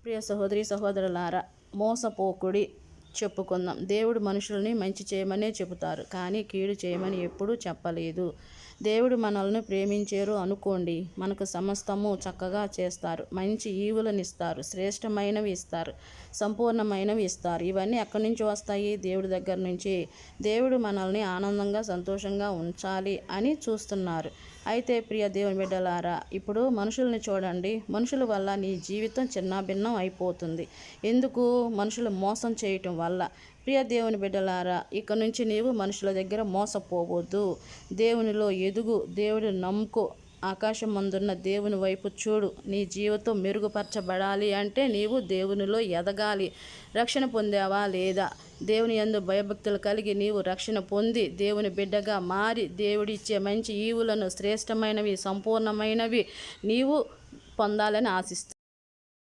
ప్రియ సహోదరి సహోదరులారా, మోసపోకుడి. చెప్పుకుందాం. దేవుడు మనుషుల్ని మంచి చేయమనే చెబుతారు, కానీ కీడు చేయమని ఎప్పుడూ చెప్పలేదు. దేవుడు మనల్ని ప్రేమించారు అనుకోండి, మనకు సమస్తము చక్కగా చేస్తారు. మంచి ఈవులనిస్తారు, శ్రేష్టమైనవి ఇస్తారు, సంపూర్ణమైనవి ఇస్తారు. ఇవన్నీ ఎక్కడి నుంచి వస్తాయి? దేవుడి దగ్గర నుంచి. దేవుడు మనల్ని ఆనందంగా సంతోషంగా ఉంచాలి అని చూస్తున్నారు. అయితే ప్రియ దేవుని బిడ్డలారా, ఇప్పుడు మనుషుల్ని చూడండి. మనుషుల వల్ల నీ జీవితం చిన్నాభిన్నం అయిపోతుంది. ఎందుకు? మనుషులు మోసం చేయటం వల్ల. ప్రియ దేవుని బిడ్డలారా, ఇక నుంచి నీవు మనుషుల దగ్గర మోసపోవద్దు. దేవునిలో ఎదుగు, దేవుడిని నమ్ముకో. ఆకాశం మందున్న దేవుని వైపు చూడు. నీ జీవితం మెరుగుపరచబడాలి అంటే నీవు దేవునిలో ఎదగాలి. రక్షణ పొందావా లేదా? దేవుని యందు భయభక్తులు కలిగి నీవు రక్షణ పొంది దేవుని బిడ్డగా మారి దేవుడిచ్చే మంచి ఈవులను, శ్రేష్టమైనవి, సంపూర్ణమైనవి నీవు పొందాలని ఆశిస్తున్నాను.